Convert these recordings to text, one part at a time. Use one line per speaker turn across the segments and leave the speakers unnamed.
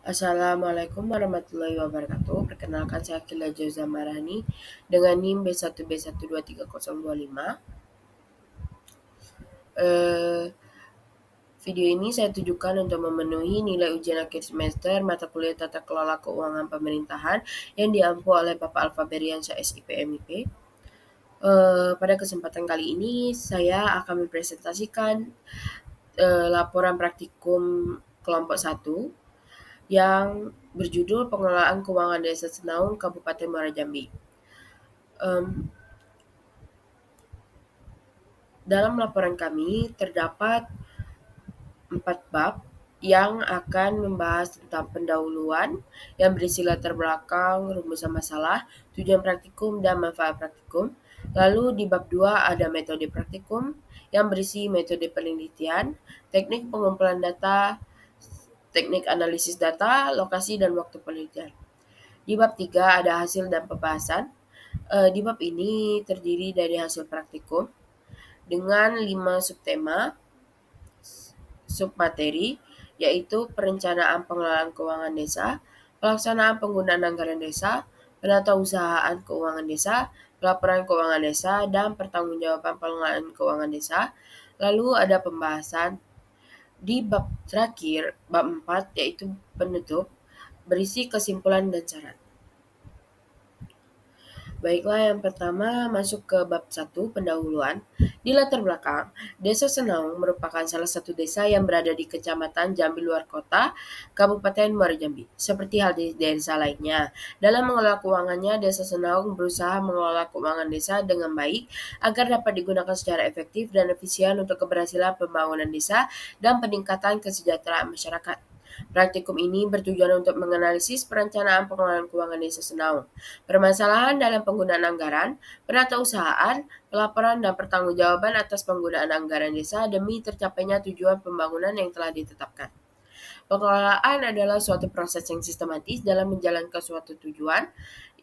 Assalamualaikum warahmatullahi wabarakatuh. Perkenalkan saya Akila Jauza Marani dengan NIM B1B1230025. Eh, Video ini saya tujukan untuk memenuhi nilai ujian akhir semester mata kuliah Tata Kelola Keuangan Pemerintahan yang diampu oleh Bapak Alfaberiansyah SIP MIP. Pada kesempatan kali ini saya akan mempresentasikan laporan praktikum kelompok 1 yang berjudul Pengelolaan Keuangan Desa Senaung, Kabupaten Muara Jambi. Dalam laporan kami terdapat 4 bab yang akan membahas tentang pendahuluan yang berisi latar belakang, rumusan masalah, tujuan praktikum, dan manfaat praktikum. Lalu di bab 2 ada metode praktikum yang berisi metode penelitian, teknik pengumpulan data, teknik analisis data, lokasi, dan waktu penelitian. Di bab 3 ada hasil dan pembahasan. Di bab ini terdiri dari hasil praktikum dengan 5 subtema submateri, yaitu perencanaan pengelolaan keuangan desa, pelaksanaan penggunaan anggaran desa, penatausahaan keuangan desa, pelaporan keuangan desa, dan pertanggungjawaban pengelolaan keuangan desa. Lalu ada pembahasan di bab terakhir, bab 4, yaitu penutup, berisi kesimpulan dan syarat. Baiklah, yang pertama masuk ke bab 1, pendahuluan. Di latar belakang, Desa Senaung merupakan salah satu desa yang berada di Kecamatan Jambi Luar Kota, Kabupaten Muara Jambi. Seperti hal di desa lainnya, dalam mengelola keuangannya, Desa Senaung berusaha mengelola keuangan desa dengan baik agar dapat digunakan secara efektif dan efisien untuk keberhasilan pembangunan desa dan peningkatan kesejahteraan masyarakat. Praktikum ini bertujuan untuk menganalisis perencanaan pengelolaan keuangan Desa Senaung, permasalahan dalam penggunaan anggaran, penatausahaan, pelaporan, dan pertanggungjawaban atas penggunaan anggaran desa demi tercapainya tujuan pembangunan yang telah ditetapkan. Pengelolaan adalah suatu proses yang sistematis dalam menjalankan suatu tujuan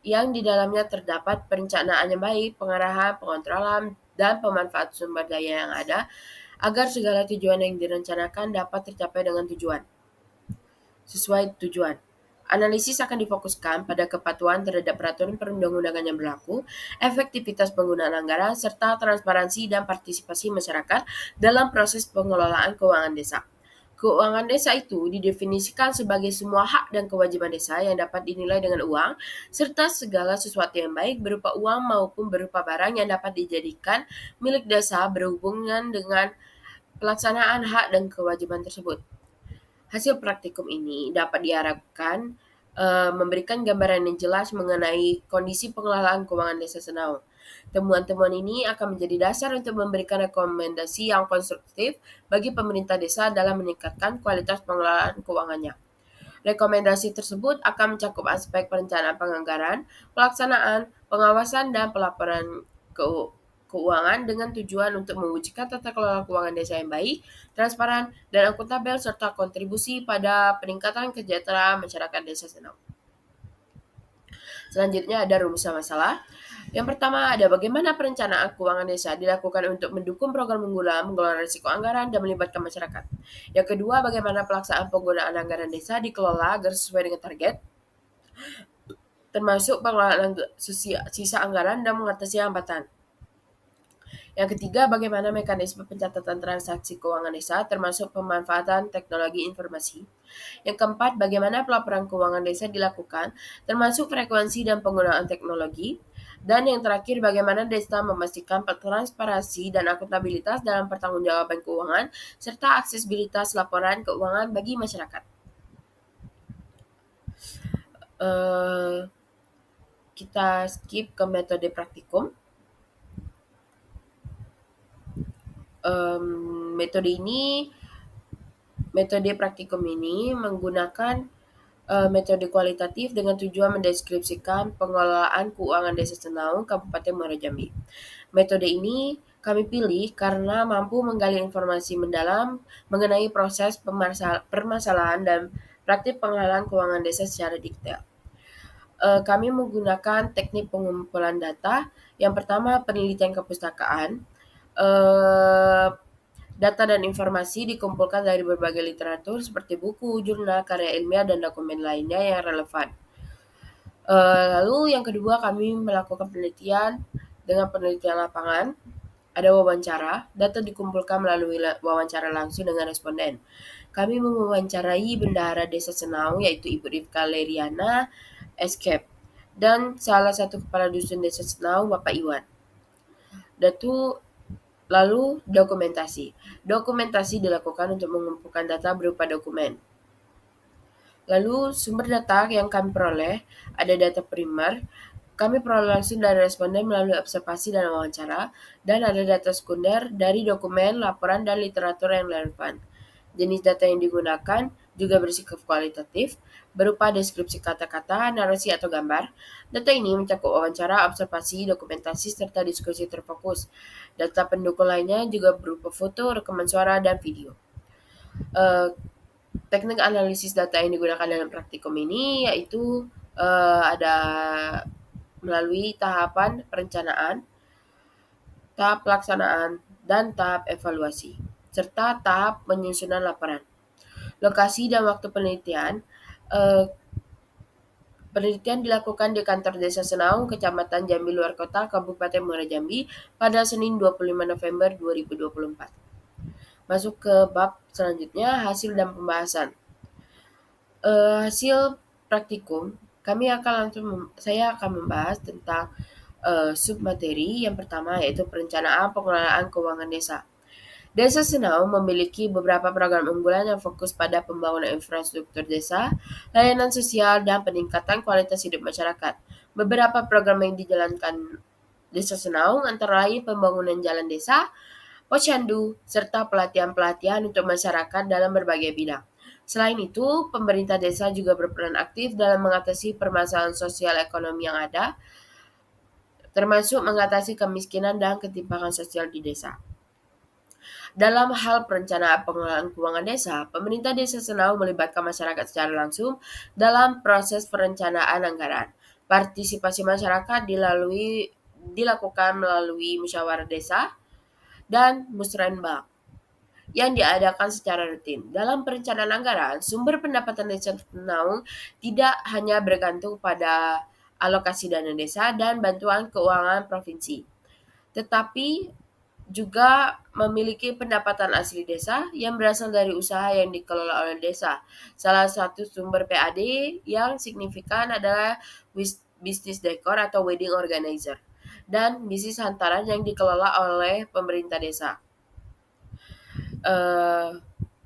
yang di dalamnya terdapat perencanaan yang baik, pengarahan, pengontrolan, dan pemanfaatan sumber daya yang ada agar segala tujuan yang direncanakan dapat tercapai dengan tujuan sesuai tujuan. Analisis akan difokuskan pada kepatuhan terhadap peraturan perundang-undangan yang berlaku, efektivitas penggunaan anggaran, serta transparansi dan partisipasi masyarakat dalam proses pengelolaan keuangan desa. Keuangan desa itu didefinisikan sebagai semua hak dan kewajiban desa yang dapat dinilai dengan uang, serta segala sesuatu yang baik berupa uang maupun berupa barang yang dapat dijadikan milik desa berhubungan dengan pelaksanaan hak dan kewajiban tersebut. Hasil praktikum ini dapat diharapkan memberikan gambaran yang jelas mengenai kondisi pengelolaan keuangan Desa Senaung. Temuan-temuan ini akan menjadi dasar untuk memberikan rekomendasi yang konstruktif bagi pemerintah desa dalam meningkatkan kualitas pengelolaan keuangannya. Rekomendasi tersebut akan mencakup aspek perencanaan penganggaran, pelaksanaan, pengawasan, dan pelaporan keuangan dengan tujuan untuk mewujudkan tata kelola keuangan desa yang baik, transparan, dan akuntabel serta kontribusi pada peningkatan kesejahteraan masyarakat Desa Senaung. Selanjutnya ada rumusan masalah. Yang pertama ada bagaimana perencanaan keuangan desa dilakukan untuk mendukung program unggulan, mengelola risiko anggaran, dan melibatkan masyarakat. Yang kedua, bagaimana pelaksanaan penggunaan anggaran desa dikelola agar sesuai dengan target, termasuk pengelolaan sisa anggaran dan mengatasi hambatan. Yang ketiga, bagaimana mekanisme pencatatan transaksi keuangan desa termasuk pemanfaatan teknologi informasi. Yang keempat, bagaimana pelaporan keuangan desa dilakukan termasuk frekuensi dan penggunaan teknologi. Dan yang terakhir, bagaimana desa memastikan transparansi dan akuntabilitas dalam pertanggungjawaban keuangan serta aksesibilitas laporan keuangan bagi masyarakat. Kita skip ke metode praktikum. Metode praktikum ini menggunakan metode kualitatif dengan tujuan mendeskripsikan pengelolaan keuangan Desa Senaung, Kabupaten Muara Jambi. Metode ini kami pilih karena mampu menggali informasi mendalam mengenai proses permasalahan dan praktik pengelolaan keuangan desa secara detail. Kami menggunakan teknik pengumpulan data. Yang pertama, penelitian kepustakaan. Data dan informasi dikumpulkan dari berbagai literatur seperti buku, jurnal, karya ilmiah, dan dokumen lainnya yang relevan. Lalu yang kedua, kami melakukan penelitian dengan penelitian lapangan. Ada wawancara, data dikumpulkan melalui wawancara langsung dengan responden. Kami mewawancarai bendahara Desa Senau yaitu Ibu Rifka Leriana Escape dan salah satu kepala dusun Desa Senau Bapak Iwan. Datu lalu dokumentasi. Dokumentasi dilakukan untuk mengumpulkan data berupa dokumen. Lalu sumber data yang kami peroleh ada data primer, kami peroleh langsung dari responden melalui observasi dan wawancara, dan ada data sekunder dari dokumen, laporan, dan literatur yang relevan. Jenis data yang digunakan juga bersifat kualitatif, berupa deskripsi kata-kata, narasi, atau gambar. Data ini mencakup wawancara, observasi, dokumentasi, serta diskusi terfokus. Data pendukung lainnya juga berupa foto, rekaman suara, dan video. Eh, Teknik analisis data yang digunakan dalam praktikum ini yaitu ada melalui tahapan perencanaan, tahap pelaksanaan, dan tahap evaluasi, serta tahap penyusunan laporan. Lokasi dan waktu penelitian. eh, Penelitian dilakukan di kantor Desa Senaung, Kecamatan Jambi Luar Kota, Kabupaten Muara Jambi pada Senin 25 November 2024. Masuk ke bab selanjutnya, hasil dan pembahasan. Hasil praktikum, saya akan membahas tentang submateri yang pertama yaitu perencanaan pengelolaan keuangan desa. Desa Senau memiliki beberapa program unggulan yang fokus pada pembangunan infrastruktur desa, layanan sosial, dan peningkatan kualitas hidup masyarakat. Beberapa program yang dijalankan Desa Senau antara lain pembangunan jalan desa, posyandu, serta pelatihan-pelatihan untuk masyarakat dalam berbagai bidang. Selain itu, pemerintah desa juga berperan aktif dalam mengatasi permasalahan sosial ekonomi yang ada, termasuk mengatasi kemiskinan dan ketimpangan sosial di desa. Dalam hal perencanaan pengelolaan keuangan desa, pemerintah Desa Senau melibatkan masyarakat secara langsung dalam proses perencanaan anggaran. Partisipasi masyarakat dilakukan melalui musyawarah desa dan musrenbang yang diadakan secara rutin. Dalam perencanaan anggaran, sumber pendapatan Desa Senau tidak hanya bergantung pada alokasi dana desa dan bantuan keuangan provinsi, tetapi juga memiliki pendapatan asli desa yang berasal dari usaha yang dikelola oleh desa. Salah satu sumber PAD yang signifikan adalah bisnis dekor atau wedding organizer dan bisnis hantaran yang dikelola oleh pemerintah desa. Eh,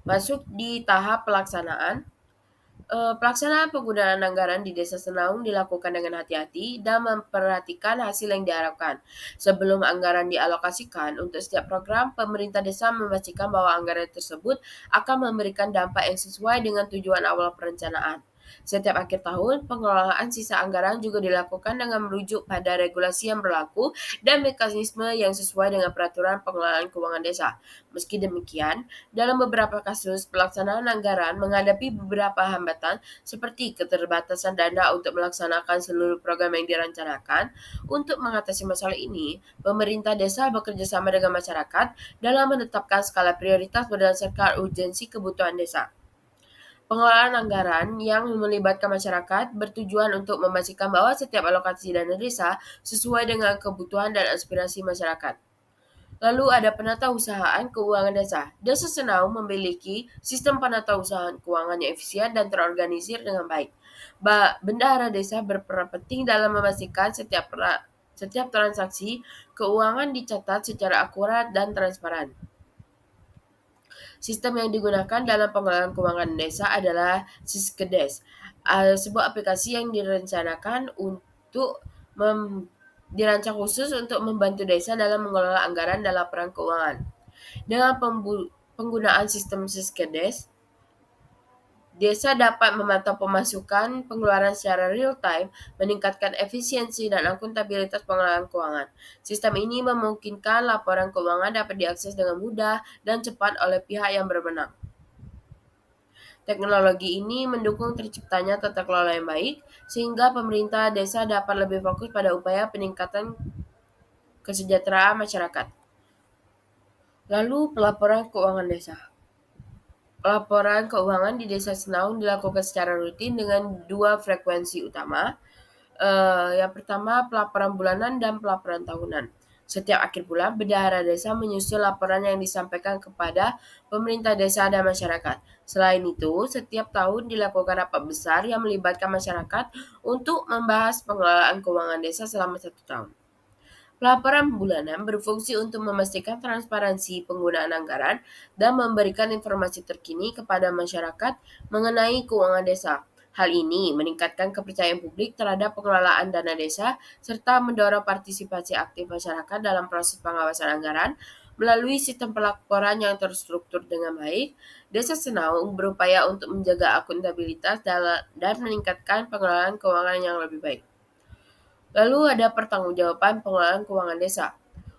Masuk di tahap pelaksanaan. Pelaksanaan penggunaan anggaran di Desa Senaung dilakukan dengan hati-hati dan memperhatikan hasil yang diharapkan. Sebelum anggaran dialokasikan untuk setiap program, pemerintah desa memastikan bahwa anggaran tersebut akan memberikan dampak yang sesuai dengan tujuan awal perencanaan. Setiap akhir tahun, pengelolaan sisa anggaran juga dilakukan dengan merujuk pada regulasi yang berlaku dan mekanisme yang sesuai dengan peraturan pengelolaan keuangan desa. Meski demikian, dalam beberapa kasus, pelaksanaan anggaran menghadapi beberapa hambatan seperti keterbatasan dana untuk melaksanakan seluruh program yang direncanakan. Untuk mengatasi masalah ini, pemerintah desa bekerja sama dengan masyarakat dalam menetapkan skala prioritas berdasarkan urgensi kebutuhan desa. Pengelolaan anggaran yang melibatkan masyarakat bertujuan untuk memastikan bahwa setiap alokasi dana desa sesuai dengan kebutuhan dan aspirasi masyarakat. Lalu ada penatausahaan keuangan desa. Desa Senau memiliki sistem penatausahaan keuangan yang efisien dan terorganisir dengan baik. Bendahara desa berperan penting dalam memastikan setiap transaksi keuangan dicatat secara akurat dan transparan. Sistem yang digunakan dalam pengelolaan keuangan desa adalah Siskedes, sebuah aplikasi yang dirancang khusus untuk membantu desa dalam mengelola anggaran dan laporan keuangan. Dengan penggunaan sistem Siskedes, desa dapat memantau pemasukan pengeluaran secara real time, meningkatkan efisiensi dan akuntabilitas pengelolaan keuangan. Sistem ini memungkinkan laporan keuangan dapat diakses dengan mudah dan cepat oleh pihak yang berwenang. Teknologi ini mendukung terciptanya tata kelola yang baik, sehingga pemerintah desa dapat lebih fokus pada upaya peningkatan kesejahteraan masyarakat. Lalu pelaporan keuangan desa. Pelaporan keuangan di Desa Senaung dilakukan secara rutin dengan dua frekuensi utama. Yang pertama pelaporan bulanan dan pelaporan tahunan. Setiap akhir bulan, bendahara desa menyusun laporan yang disampaikan kepada pemerintah desa dan masyarakat. Selain itu, setiap tahun dilakukan rapat besar yang melibatkan masyarakat untuk membahas pengelolaan keuangan desa selama 1 tahun. Laporan bulanan berfungsi untuk memastikan transparansi penggunaan anggaran dan memberikan informasi terkini kepada masyarakat mengenai keuangan desa. Hal ini meningkatkan kepercayaan publik terhadap pengelolaan dana desa serta mendorong partisipasi aktif masyarakat dalam proses pengawasan anggaran. Melalui sistem pelaporan yang terstruktur dengan baik, Desa Senaung berupaya untuk menjaga akuntabilitas dan meningkatkan pengelolaan keuangan yang lebih baik. Lalu ada pertanggungjawaban pengelolaan keuangan desa.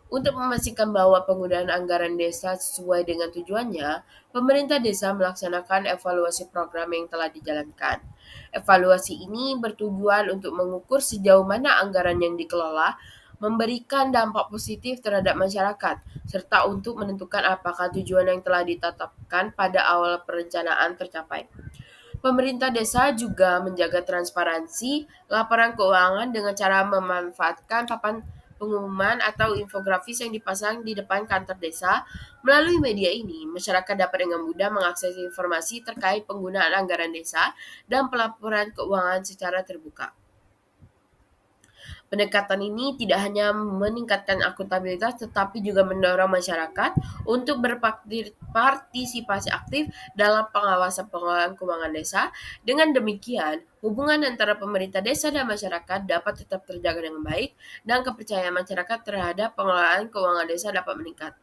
Untuk memastikan bahwa penggunaan anggaran desa sesuai dengan tujuannya, pemerintah desa melaksanakan evaluasi program yang telah dijalankan. Evaluasi ini bertujuan untuk mengukur sejauh mana anggaran yang dikelola memberikan dampak positif terhadap masyarakat, serta untuk menentukan apakah tujuan yang telah ditetapkan pada awal perencanaan tercapai. Pemerintah desa juga menjaga transparansi laporan keuangan dengan cara memanfaatkan papan pengumuman atau infografis yang dipasang di depan kantor desa. Melalui media ini, masyarakat dapat dengan mudah mengakses informasi terkait penggunaan anggaran desa dan pelaporan keuangan secara terbuka. Pendekatan ini tidak hanya meningkatkan akuntabilitas tetapi juga mendorong masyarakat untuk berpartisipasi aktif dalam pengawasan pengelolaan keuangan desa. Dengan demikian, hubungan antara pemerintah desa dan masyarakat dapat tetap terjaga dengan baik dan kepercayaan masyarakat terhadap pengelolaan keuangan desa dapat meningkat.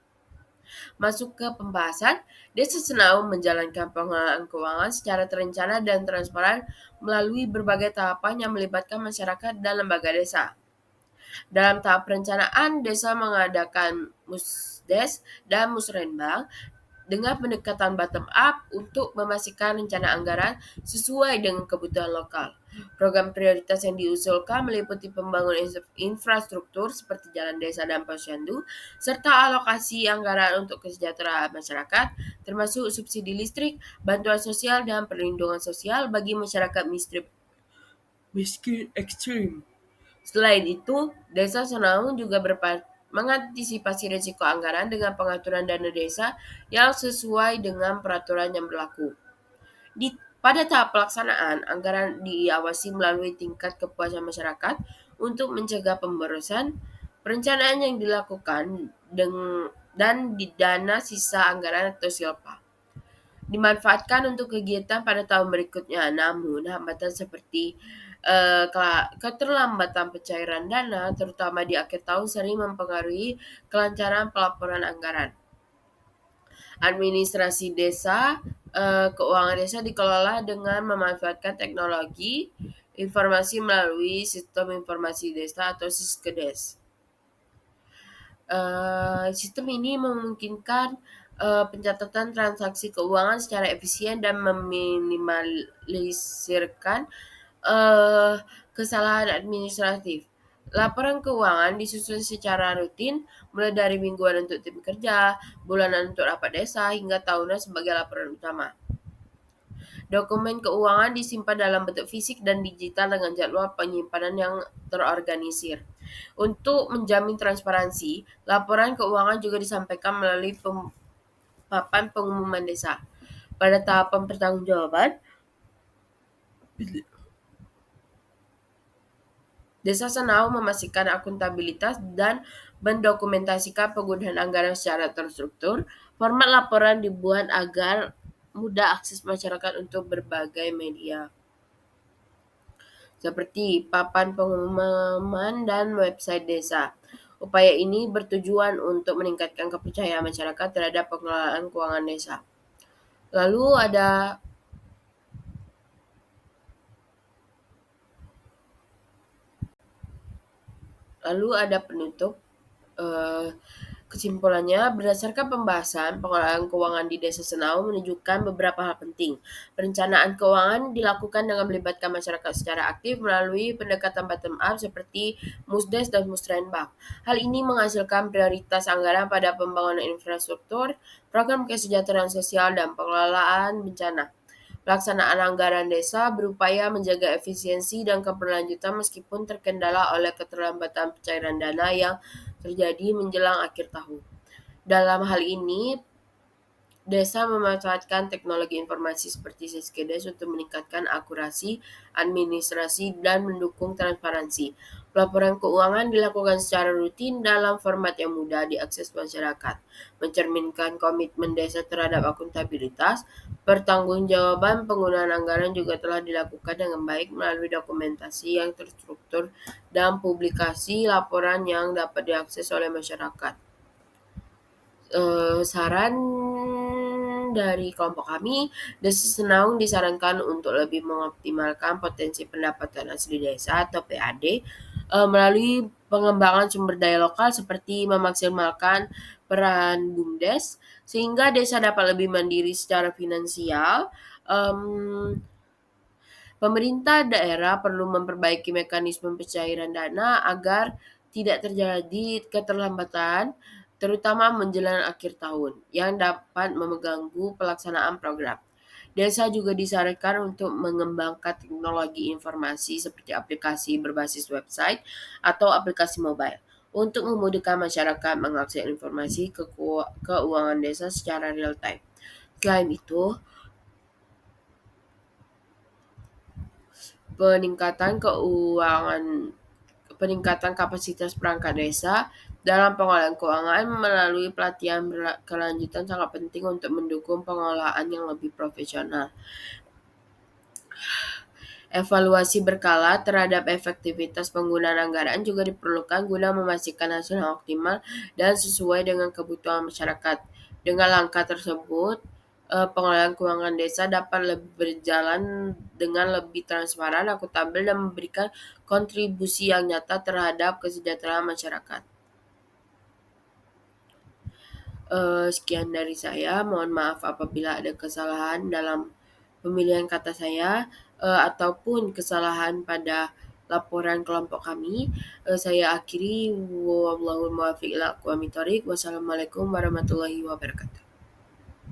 Masuk ke pembahasan, Desa Senaung menjalankan pengelolaan keuangan secara terencana dan transparan melalui berbagai tahapan yang melibatkan masyarakat dan lembaga desa. Dalam tahap perencanaan, desa mengadakan musdes dan musrenbang dengan pendekatan bottom up untuk memastikan rencana anggaran sesuai dengan kebutuhan lokal. Program prioritas yang diusulkan meliputi pembangunan infrastruktur seperti jalan desa dan posyandu, serta alokasi anggaran untuk kesejahteraan masyarakat, termasuk subsidi listrik, bantuan sosial, dan perlindungan sosial bagi masyarakat miskin ekstrim. Selain itu, Desa Senaung juga mengantisipasi risiko anggaran dengan pengaturan dana desa yang sesuai dengan peraturan yang berlaku. Pada tahap pelaksanaan, anggaran diawasi melalui tingkat kepuasan masyarakat untuk mencegah pemborosan. Perencanaan yang dilakukan dan di dana sisa anggaran atau silpa dimanfaatkan untuk kegiatan pada tahun berikutnya. Namun, hambatan seperti keterlambatan pencairan dana, terutama di akhir tahun, sering mempengaruhi kelancaran pelaporan anggaran. Administrasi desa, keuangan desa dikelola dengan memanfaatkan teknologi informasi melalui sistem informasi desa atau Siskedes. Sistem ini memungkinkan pencatatan transaksi keuangan secara efisien dan meminimalisirkan eh, kesalahan administratif. Laporan keuangan disusun secara rutin, mulai dari mingguan untuk tim kerja, bulanan untuk rapat desa, hingga tahunan sebagai laporan utama. Dokumen keuangan disimpan dalam bentuk fisik dan digital dengan jadwal penyimpanan yang terorganisir. Untuk menjamin transparansi, laporan keuangan juga disampaikan melalui papan pengumuman desa. Pada tahapan pertanggungjawaban, Desa Senau memastikan akuntabilitas dan mendokumentasikan penggunaan anggaran secara terstruktur. Format laporan dibuat agar mudah akses masyarakat untuk berbagai media, seperti papan pengumuman dan website desa. Upaya ini bertujuan untuk meningkatkan kepercayaan masyarakat terhadap pengelolaan keuangan desa. Lalu ada lalu ada penutup. Eh, Kesimpulannya, berdasarkan pembahasan, pengelolaan keuangan di Desa Senau menunjukkan beberapa hal penting. Perencanaan keuangan dilakukan dengan melibatkan masyarakat secara aktif melalui pendekatan bottom up seperti Musdes dan Musrenbang. Hal ini menghasilkan prioritas anggaran pada pembangunan infrastruktur, program kesejahteraan sosial, dan pengelolaan bencana. Pelaksanaan anggaran desa berupaya menjaga efisiensi dan keberlanjutan meskipun terkendala oleh keterlambatan pencairan dana yang terjadi menjelang akhir tahun. Dalam hal ini, desa memanfaatkan teknologi informasi seperti Siskedes untuk meningkatkan akurasi administrasi dan mendukung transparansi. Pelaporan keuangan dilakukan secara rutin dalam format yang mudah diakses masyarakat, mencerminkan komitmen desa terhadap akuntabilitas. Pertanggungjawaban penggunaan anggaran juga telah dilakukan dengan baik melalui dokumentasi yang terstruktur dan publikasi laporan yang dapat diakses oleh masyarakat. Saran dari kelompok kami, Desa Senaung disarankan untuk lebih mengoptimalkan potensi pendapatan asli desa atau PAD melalui pengembangan sumber daya lokal seperti memaksimalkan peran BUMDes sehingga desa dapat lebih mandiri secara finansial. Em, Pemerintah daerah perlu memperbaiki mekanisme pencairan dana agar tidak terjadi keterlambatan, terutama menjelang akhir tahun, yang dapat mengganggu pelaksanaan program. Desa juga disarankan untuk mengembangkan teknologi informasi seperti aplikasi berbasis website atau aplikasi mobile untuk memudahkan masyarakat mengakses informasi keuangan desa secara real time. Selain itu, peningkatan keuangan peningkatan kapasitas perangkat desa dalam pengelolaan keuangan melalui pelatihan berkelanjutan sangat penting untuk mendukung pengelolaan yang lebih profesional. Evaluasi berkala terhadap efektivitas penggunaan anggaran juga diperlukan guna memastikan hasil yang optimal dan sesuai dengan kebutuhan masyarakat. Dengan langkah tersebut, pengelolaan keuangan desa dapat berjalan dengan lebih transparan, akuntabel, dan memberikan kontribusi yang nyata terhadap kesejahteraan masyarakat. Sekian dari saya, mohon maaf apabila ada kesalahan dalam pemilihan kata saya ataupun kesalahan pada laporan kelompok kami. Saya akhiri, wallahul muwaffiq ila aqwamit thoriq. Wassalamualaikum warahmatullahi wabarakatuh.